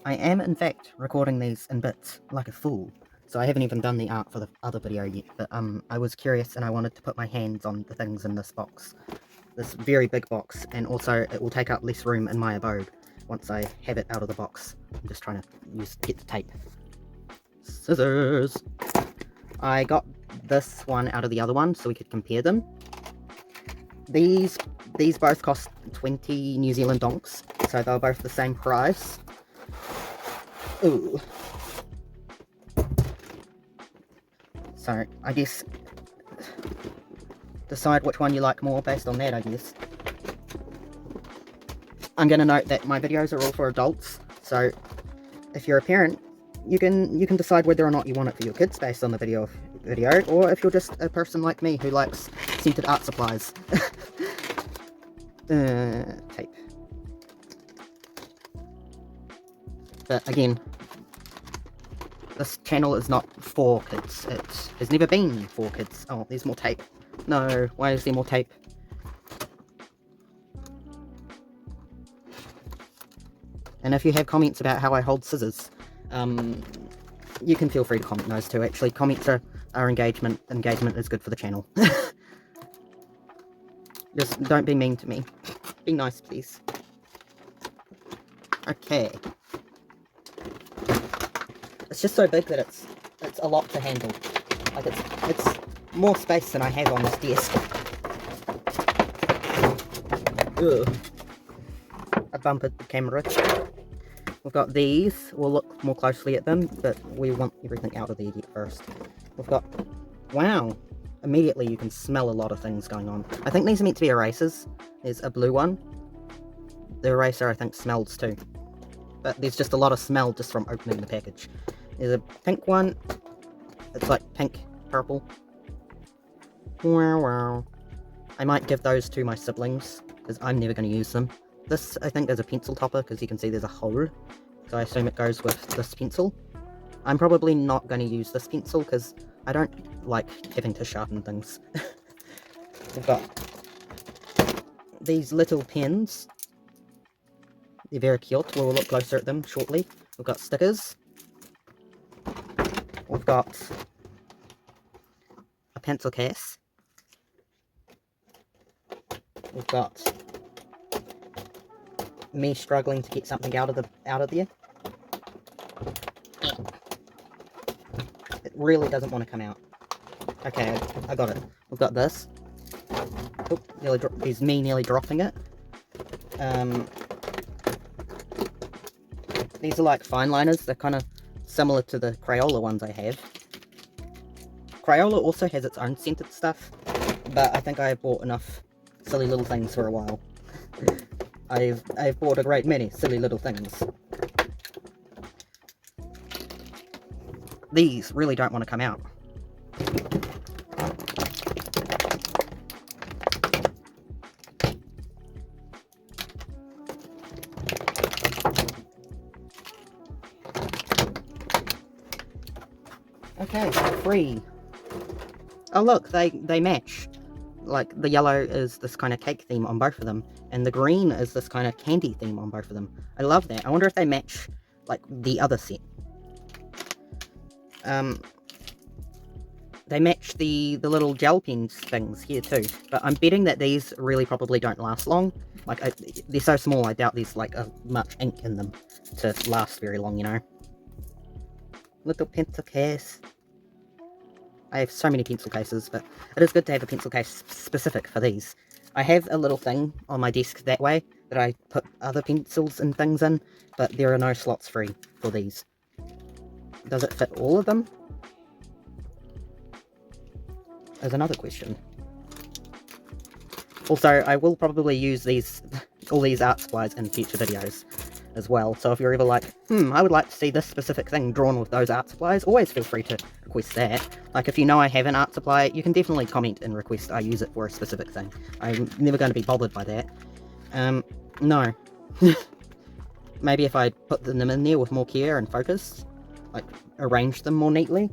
I am, in fact, recording these in bits, like a fool. So I haven't even done the art for the other video yet, but I was curious and I wanted to put my hands on the things in this box. This very big box, and also it will take up less room in my abode once I have it out of the box. I'm just trying to get the tape. Scissors! I got this one out of the other one so we could compare them. These both cost 20 New Zealand donks, so they're both the same price. Ooh. So, I guess, decide which one you like more based on that, I guess. I'm going to note that my videos are all for adults, so if you're a parent, you can decide whether or not you want it for your kids based on the video, or if you're just a person like me who likes scented art supplies. Tape. But again, this channel is not for kids. It has never been for kids. Oh, there's more tape. No, why is there more tape? And if you have comments about how I hold scissors, you can feel free to comment those too. Actually, comments are engagement. Engagement is good for the channel. Just don't be mean to me. Be nice, please. Okay. It's just so big that it's a lot to handle. Like it's more space than I have on this desk. Ugh. I bumped the camera. We've got these. We'll look more closely at them, but we want everything out of there yet first. We've got... Wow! Immediately you can smell a lot of things going on. I think these are meant to be erasers. There's a blue one. The eraser, I think, smells too. But there's just a lot of smell just from opening the package. There's a pink one. It's like pink, purple. Wow, wow. I might give those to my siblings, because I'm never going to use them. This, I think, is a pencil topper, because you can see there's a hole. So I assume it goes with this pencil. I'm probably not going to use this pencil, because I don't like having to sharpen things. We've got these little pens. They're very cute. We'll look closer at them shortly. We've got stickers. We've got a pencil case. We've got me struggling to get something out of there. It really doesn't want to come out. Okay, I got it. We've got this. Oop, there's me nearly dropping it. These are like fine liners. They're kind of similar to the Crayola ones I have. Crayola also has its own scented stuff, but I think I have bought enough silly little things for a while. I've bought a great many silly little things. These really don't want to come out. Okay, 3. Oh look, they match. Like, the yellow is this kind of cake theme on both of them, and the green is this kind of candy theme on both of them. I love that. I wonder if they match, like, the other set. They match the little gel pens things here too, but I'm betting that these really probably don't last long. Like, they're so small, I doubt there's, like, much ink in them to last very long, you know. Little pencil case. I have so many pencil cases, but it is good to have a pencil case specific for these. I have a little thing on my desk that way that I put other pencils and things in, but there are no slots free for these. Does it fit all of them? Is another question. Also, I will probably use all these art supplies in future videos as well, so if you're ever like, I would like to see this specific thing drawn with those art supplies, always feel free to request that. Like, if you know I have an art supply, you can definitely comment and request I use it for a specific thing. I'm never going to be bothered by that. No. Maybe if I put them in there with more care and focus, like, arrange them more neatly.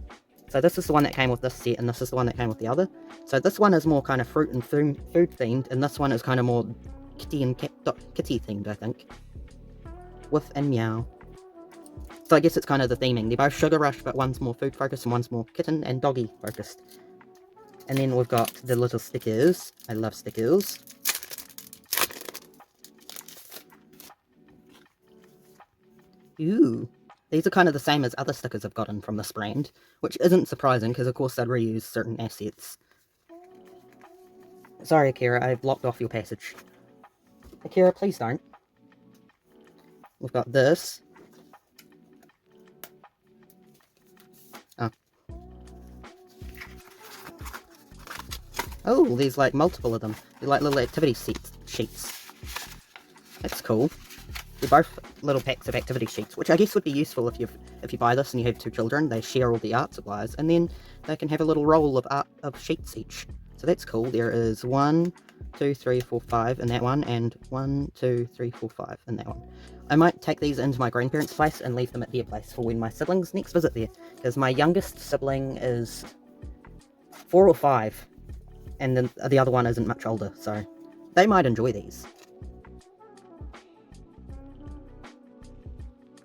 So this is the one that came with this set, and this is the one that came with the other. So this one is more kind of fruit and food themed, and this one is kind of more kitty and kitty themed, I think. Woof and meow. So I guess it's kind of the theming. They're both Sugar Rush, but one's more food focused and one's more kitten and doggy focused. And then we've got the little stickers. I love stickers. Ooh. These are kind of the same as other stickers I've gotten from this brand, which isn't surprising because of course they'd reuse certain assets. Sorry, Akira, I've blocked off your passage. Akira, please don't. We've got this. Oh. Oh, there's like multiple of them. They're like little activity sheets. That's cool. They're both little packs of activity sheets, which I guess would be useful if you buy this and you have 2 children. They share all the art supplies, and then they can have a little roll of sheets each. So that's cool. There is 1, 2, 3, 4, 5 in that one, and 1, 2, 3, 4, 5 in that one. I might take these into my grandparents' place and leave them at their place for when my siblings next visit there, because my youngest sibling is 4 or 5, and then the other one isn't much older, so they might enjoy these.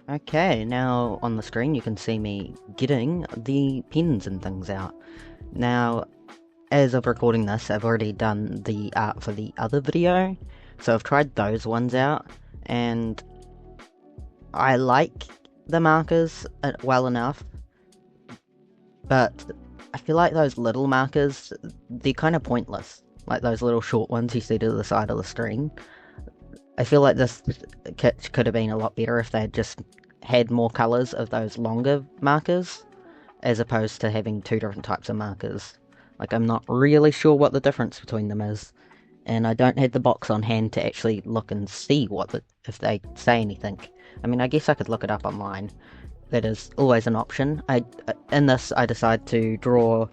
Okay, now on the screen you can see me getting the pens and things out. Now, as of recording this, I've already done the art for the other video, so I've tried those ones out, and I like the markers well enough, but I feel like those little markers, they're kind of pointless, like those little short ones you see to the side of the screen. I feel like this kit could have been a lot better if they had just had more colours of those longer markers, as opposed to having 2 different types of markers. Like, I'm not really sure what the difference between them is, and I don't have the box on hand to actually look and see if they say anything. I mean, I guess I could look it up online. That is always an option. In this, I decide to draw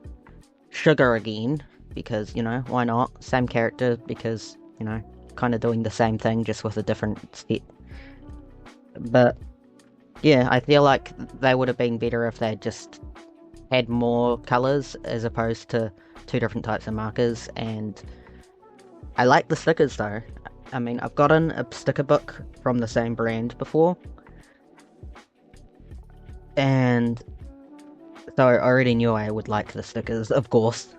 Sugar again, because, you know, why not? Same character, because, you know, kind of doing the same thing, just with a different set. But yeah, I feel like they would have been better if they just had more colours as opposed to 2 different types of markers. And I like the stickers though. I mean, I've gotten a sticker book from the same brand before, and so I already knew I would like the stickers, of course.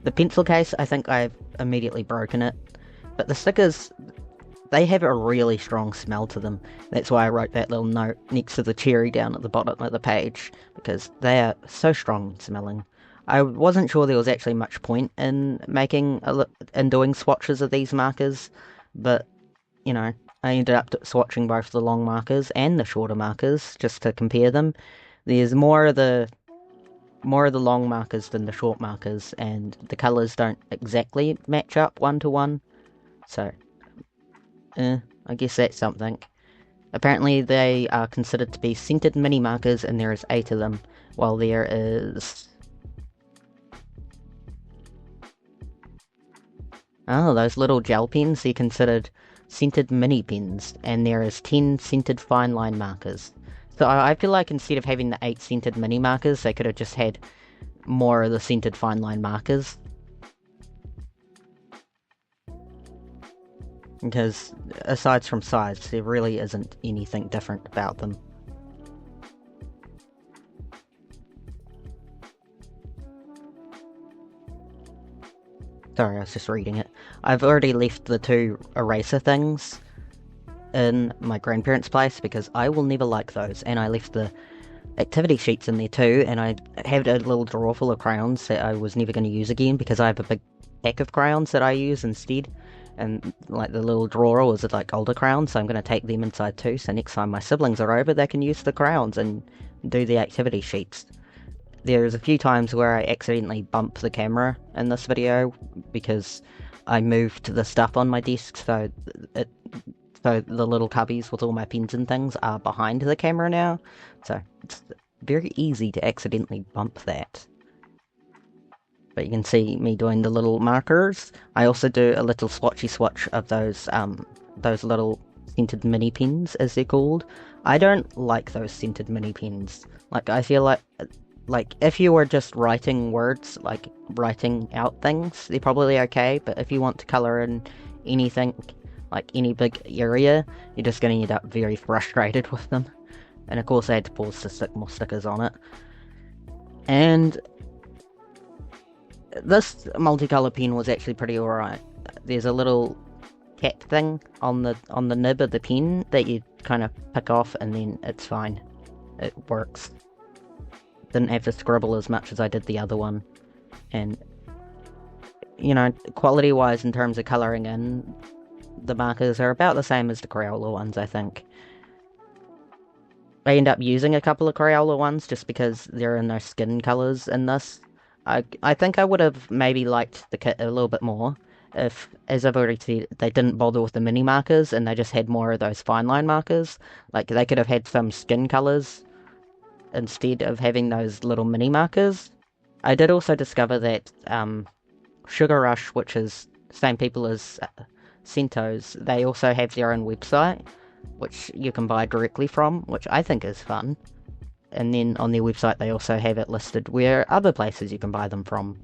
The pencil case, I think I've immediately broken it, but the stickers, they have a really strong smell to them. That's why I wrote that little note next to the cherry down at the bottom of the page, because they are so strong smelling. I wasn't sure there was actually much point in doing swatches of these markers, but, you know, I ended up swatching both the long markers and the shorter markers just to compare them. There's more of the long markers than the short markers, and the colours don't exactly match up 1 to 1, so I guess that's something. Apparently they are considered to be scented mini markers, and there is 8 of them, while there is... oh, those little gel pens, they're considered scented mini pens, and there is 10 scented fine line markers. So I feel like instead of having the 8 scented mini markers, they could have just had more of the scented fine line markers. Because, aside from size, there really isn't anything different about them. Sorry, I was just reading it. I've already left the 2 eraser things in my grandparents' place, because I will never like those, and I left the activity sheets in there too, and I had a little drawer full of crayons that I was never going to use again, because I have a big pack of crayons that I use instead, and like the little drawer was like older crayons, so I'm going to take them inside too, so next time my siblings are over, they can use the crayons and do the activity sheets. There's a few times where I accidentally bump the camera in this video, because I moved the stuff on my desk, so the little cubbies with all my pens and things are behind the camera now, so it's very easy to accidentally bump that. But you can see me doing the little markers. I also do a little swatchy swatch of those little scented mini pens, as they're called. I don't like those scented mini pens. Like, I feel like if you were just writing words, like writing out things, they're probably okay, but if you want to colour in anything, like any big area, you're just going to end up very frustrated with them. And of course I had to pause to stick more stickers on it. And this multicolour pen was actually pretty alright. There's a little cap thing on the nib of the pen that you kind of pick off, and then it's fine. It works. Didn't have to scribble as much as I did the other one. And, you know, quality-wise in terms of colouring in, the markers are about the same as the Crayola ones, I think. I end up using a couple of Crayola ones just because there are no skin colours in this. I think I would have maybe liked the kit a little bit more if, as I've already said, they didn't bother with the mini markers and they just had more of those fine line markers. Like, they could have had some skin colours instead of having those little mini markers. I did also discover that Sugar Rush, which is same people as Centos, they also have their own website, which you can buy directly from, which I think is fun. And then on their website they also have it listed where other places you can buy them from.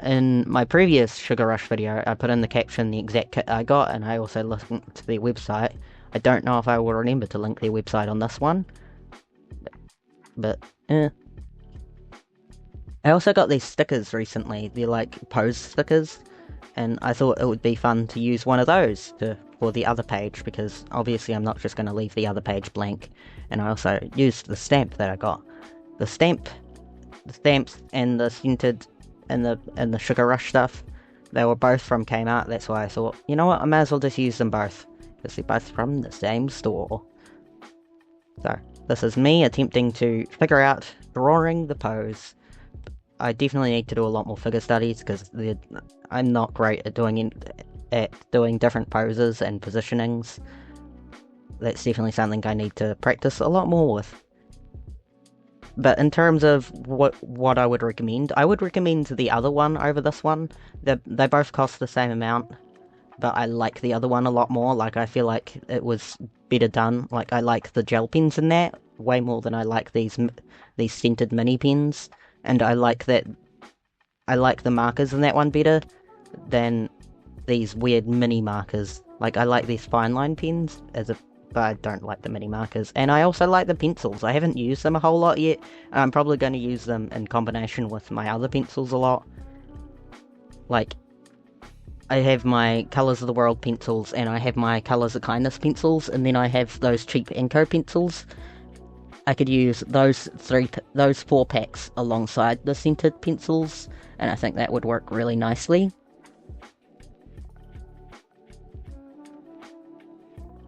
In my previous Sugar Rush video, I put in the caption the exact kit I got, and I also linked to their website. I don't know if I will remember to link their website on this one, but I also got these stickers recently. They're like pose stickers, and I thought it would be fun to use one of those for the other page, because obviously I'm not just going to leave the other page blank. And I also used the stamp that I got. The stamps and the scented and the Sugar Rush stuff, they were both from Kmart. That's why I thought, you know what, I may as well just use them both, because they're both from the same store. So, this is me attempting to figure out drawing the pose. I definitely need to do a lot more figure studies, because I'm not great at doing different poses and positionings. That's definitely something I need to practice a lot more with. But in terms of what I would recommend the other one over this one. They both cost the same amount, but I like the other one a lot more. Like, I feel like it was better done. Like, I like the gel pens in that way more than I like these scented mini pens, and I like the markers in that one better than these weird mini markers. Like, I like these fine line pens but I don't like the mini markers. And I also like the pencils. I haven't used them a whole lot yet. I'm probably going to use them in combination with my other pencils a lot. Like, I have my Colours of the World pencils, and I have my Colours of Kindness pencils, and then I have those cheap Inco pencils. I could use those 4 packs alongside the scented pencils, and I think that would work really nicely.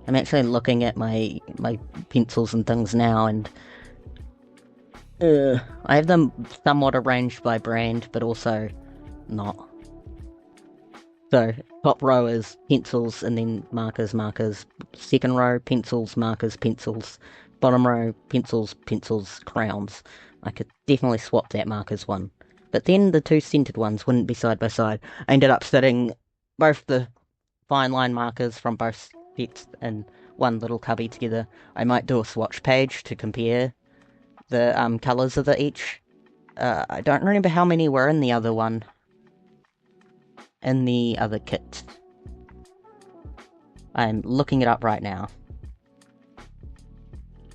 I'm actually looking at my pencils and things now, and I have them somewhat arranged by brand, but also not. So, top row is pencils, and then markers. Second row, pencils, markers, pencils. Bottom row, pencils, crayons. I could definitely swap that markers one. But then the two scented ones wouldn't be side by side. I ended up sitting both the fine line markers from both sets in one little cubby together. I might do a swatch page to compare the colours of the each. I don't remember how many were in the other one. In the other kit. I'm looking it up right now.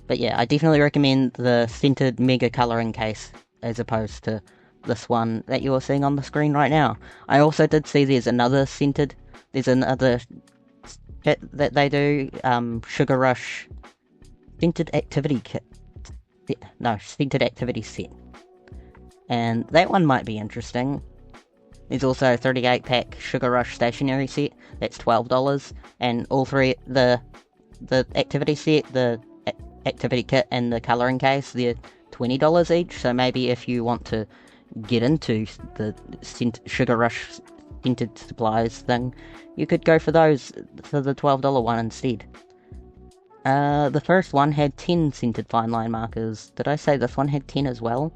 But yeah, I definitely recommend the scented mega colouring case as opposed to this one that you are seeing on the screen right now. I also did see there's another kit that they do, Sugar Rush scented activity kit. No, scented activity set. And that one might be interesting. There's also a 38-pack Sugar Rush stationery set, that's $12, and all three, the activity set, the activity kit, and the colouring case, they're $20 each, so maybe if you want to get into the Sugar Rush scented supplies thing, you could go for those, for the $12 one instead. The first one had 10 scented fine line markers. Did I say this one had 10 as well?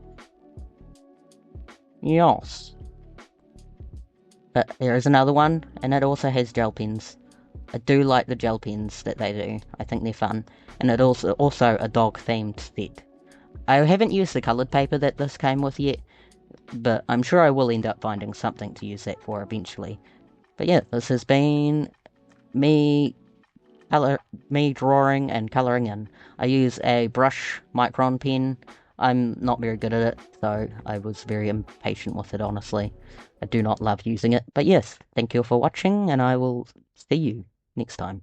Yes. But there is another one, and it also has gel pens. I do like the gel pens that they do. I think they're fun. And it also a dog-themed set. I haven't used the coloured paper that this came with yet, but I'm sure I will end up finding something to use that for eventually. But yeah, this has been me me drawing and colouring in. I use a brush micron pen. I'm not very good at it, so I was very impatient with it, honestly. I do not love using it. But yes, thank you for watching, and I will see you next time.